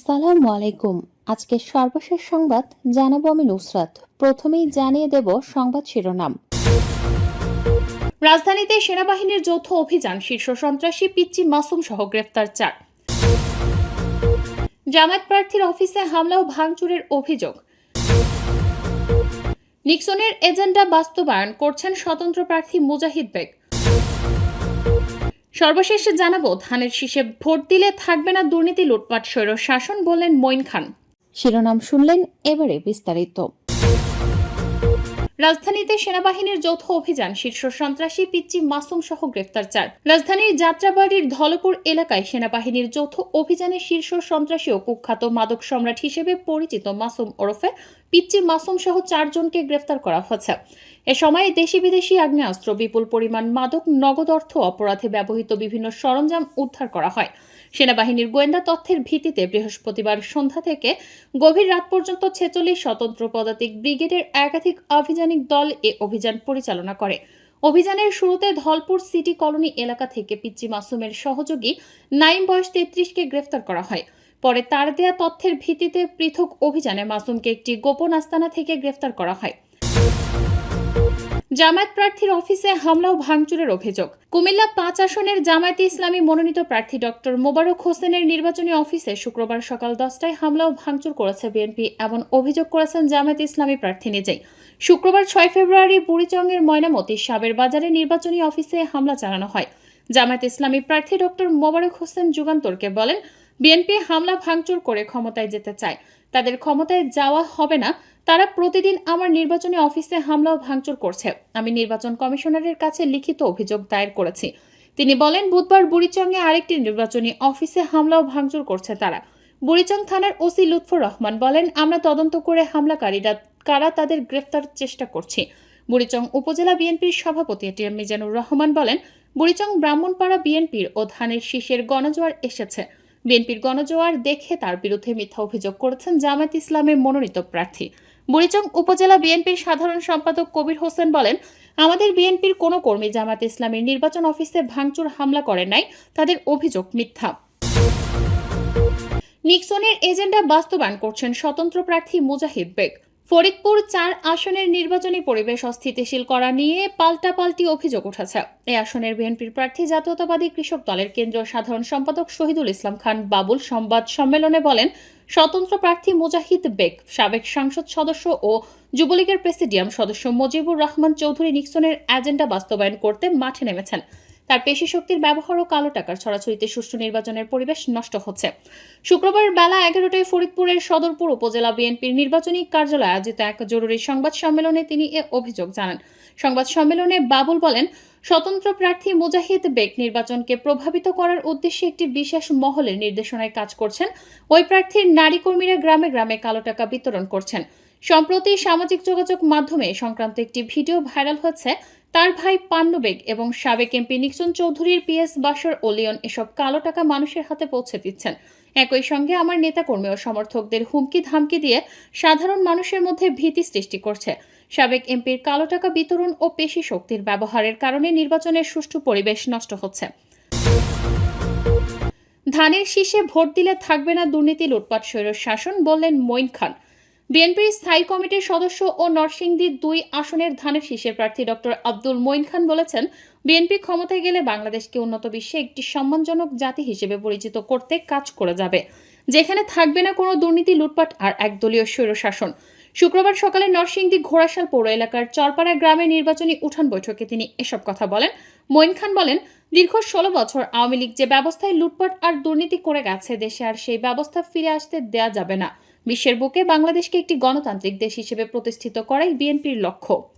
আসসালামু আলাইকুম। আজকের সর্বশেষ সংবাদ জানাবো আমি নুসরাত। প্রথমেই জানিয়ে দেব সংবাদ শিরোনাম। রাজধানীতে সেনাবাহিনীর যৌথ অভিযান, শীর্ষ সন্ত্রাসী পিচ্চি মাসুম সহ গ্রেফতার 4। জামায়াত প্রার্থীর অফিসে হামলা ও ভাঙচুরের অভিযোগ। নিক্সনের এজেন্ডা বাস্তবায়ন করছেন স্বতন্ত্র প্রার্থী মুজাহিদ বেগ। সর্বশেষে জানাবো, ধানের শীষে ভোট দিলে থাকবে না দুর্নীতি, লুটপাট, স্বৈর শাসন বললেন মঈন খান। শিরোনাম শুনলেন, এবারে বিস্তারিত। রাজধানীতে সেনাবাহিনীর যৌথ অভিযান, শীর্ষ সন্ত্রাসী পিচ্চি মাসুম সহ গ্রেফতার 4। রাজধানীর যাত্রাবাড়ির ধলপুর এলাকায় সেনাবাহিনীর যৌথ অভিযানে শীর্ষ সন্ত্রাসী ও কুখ্যাত মাদক সম্রাট হিসেবে পরিচিত মাসুম ওরফে পিচ্চি মাসুম সহ 4 জনকে গ্রেফতার করা হয়েছে। এ সময় দেশি বিদেশি আগ্নেয়াস্ত্র, বিপুল পরিমাণ মাদক, নগদ অর্থ, অপরাধে ব্যবহৃত বিভিন্ন সরঞ্জাম উদ্ধার করা হয়। সেনাবাহিনীর গোয়েন্দা তথ্যের ভিত্তিতে বৃহস্পতিবার সন্ধ্যা থেকে গভীর রাত পর্যন্ত 46 স্বতন্ত্র পদাতিক ব্রিগেডের একাধিক আভিযানিক দল এ অভিযান পরিচালনা করে। অভিযানের শুরুতে ধলপুর সিটি কলোনি এলাকা থেকে পিচ্চি মাসুমের সহযোগী নাইম বয়স 33কে গ্রেফতার করা হয়। পরে তার দেয়া তথ্যের ভিত্তিতে পৃথক অভিযানে মাসুমকে একটি গোপন আস্তানা থেকে গ্রেফতার করা হয়। জামায়াত প্রার্থীর অফিসে হামলা ও ভাঙচুরের অভিযোগ। কুমিল্লা 5 আসনের জামায়াতে ইসলামী মনোনীত প্রার্থী ডক্টর মোবারক হোসেনের নির্বাচনী অফিসে শুক্রবার সকাল 10টায় হামলা ও ভাঙচুর করেছে বিএনপি, এমন অভিযোগ করেছেন জামায়াতে ইসলামী প্রার্থী নিজেই। শুক্রবার 6 ফেব্রুয়ারি বুড়িচংয়ের ময়নামতি সাবের বাজারে নির্বাচনী অফিসে হামলা চালানো হয়। জামায়াতে ইসলামী প্রার্থী ডক্টর মোবারক হোসেন যুগান্তরকে বলেন, বিএনপি হামলা ভাঙচুর করে ক্ষমতায় যেতে চায়, তাদের ক্ষমতায় যাওয়া হবে না। তারা প্রতিদিন আমার নির্বাচনী অফিসে হামলা ও ভাঙচুর করছে। আমি নির্বাচন কমিশনারের কাছে লিখিত অভিযোগ দায়ের করেছি। তিনি বলেন, বুধবার বুড়িচংয়ে আরেকটি নির্বাচনী অফিসে হামলা ও ভাঙচুর করছে তারা। বুড়িচং থানার ওসি লুৎফর রহমান বলেন, আমরা তদন্ত করে হামলাকারীরা কারা তাদের গ্রেফতার চেষ্টা করছি। বুড়িচং উপজেলা বিএনপির সভাপতি টিএম মিজানুর রহমান বলেন, বুড়িচং ব্রাহ্মণপাড়া বিএনপির ও ধানের শীষের গণজোয়ার এসেছে। বিএনপির গণজোয়ার দেখে তার বিরুদ্ধে মিথ্যা অভিযোগ করেছেন জামায়াত ইসলামের মনোনীত প্রার্থী। বুড়িচং উপজেলা বিএনপির সাধারণ সম্পাদক কবির হোসেন বলেন, আমাদের বিএনপির কোনো কর্মী জামায়াত ইসলামের নির্বাচন অফিসে ভাঙচুর হামলা করেন নাই, তাদের অভিযোগ মিথ্যা। নিক্সনের এজেন্ডা বাস্তবায়ন করছেন স্বতন্ত্র প্রার্থী মুজাহিদ বেগ। ফরিদপুর 4 আসনের নির্বাচনী পরিবেশ অস্থিতিশীল করা নিয়ে পাল্টাপাল্টি অভিযোগ উঠেছে। এই আসনের বিএনপির প্রার্থী জাতীয়তাবাদী কৃষক দলের কেন্দ্রীয় সাধারণ সম্পাদক শহীদুল ইসলাম খান বাবুল সংবাদ সম্মেলনে বলেন, স্বতন্ত্র প্রার্থী মুজাহিদ বেগ, সাবেক সংসদ সদস্য ও যুবলীগের প্রেসিডিয়াম সদস্য মুজিবুর রহমান চৌধুরী নিক্সনের এজেন্ডা বাস্তবায়ন করতে মাঠে নেমেছেন। তার পেশি শক্তির ব্যবহার ও কালো টাকার ছড়াছড়িতে সুষ্ঠু নির্বাচনের পরিবেশ নষ্ট হচ্ছে। শুক্রবার বেলা 11টায় ফরিদপুরের সদরপুর উপজেলা বিএনপির নির্বাচনী কার্যালয়ে আয়োজিত এক জরুরি সংবাদ সম্মেলনে তিনি এ অভিযোগ জানান। সংবাদ সম্মেলনে বাবুল বলেন, স্বতন্ত্র প্রার্থী মুজাহিদ বেগ নির্বাচনকে প্রভাবিত করার উদ্দেশ্যে একটি বিশেষ মহলের নির্দেশনায় কাজ করছেন। ওই প্রার্থীর নারী কর্মীরা গ্রামে গ্রামে কালো টাকা বিতরণ করছেন। সম্প্রতি সামাজিক যোগাযোগ মাধ্যমে সংক্রান্ত একটি ভিডিও ভাইরাল হয়েছে। তার ভাই পান্নু বেগ এবং সাবেক এমপি নিক্সন চৌধুরীর পিএস বাশার ও লিওন এসব কালো টাকা মানুষের হাতে পৌঁছে দিচ্ছেন। একই সঙ্গে আমার নেতাকর্মী ও সমর্থকদের হুমকি ধামকি দিয়ে সাধারণ মানুষের মধ্যে ভীতি সৃষ্টি করছে। সাবেক এমপির কালো টাকা বিতরণ ও পেশি শক্তির ব্যবহারের কারণে নির্বাচনের সুষ্ঠু পরিবেশ নষ্ট হচ্ছে। ধানের শীষে ভোট দিলে থাকবে না দুর্নীতি, লুটপাট, স্বৈর শাসন বললেন মঈন খান। বিএনপির স্থায়ী কমিটির সদস্য ও নরসিংদী 2 আসনের ধানের শীষের প্রার্থী ডক্টর আব্দুল মঈন খান বলেছেন, বিএনপি ক্ষমতায় গেলে বাংলাদেশকে উন্নত বিশ্বে একটি সম্মানজনক জাতি হিসেবে পরিচিত করতে কাজ করে যাবে, যেখানে থাকবে না কোনো দুর্নীতি, লুটপাট আর একদলীয় স্বৈরশাসন। শুক্রবার সকালে নরসিংদী ঘোড়াশাল পৌর এলাকার চরপাড়া গ্রামে নির্বাচনী উঠান বৈঠকে তিনি এসব কথা বলেন। মঈন খান বলেন, দীর্ঘ 16 বছর আওয়ামী লীগ যে ব্যবস্থায় লুটপাট আর দুর্নীতি করে গেছে, দেশে আর সেই ব্যবস্থা ফিরে আসতে দেয়া যাবে না। বিশ্বের বুকে বাংলাদেশকে একটি গণতান্ত্রিক দেশ হিসেবে প্রতিষ্ঠিত করাই বিএনপির লক্ষ্য।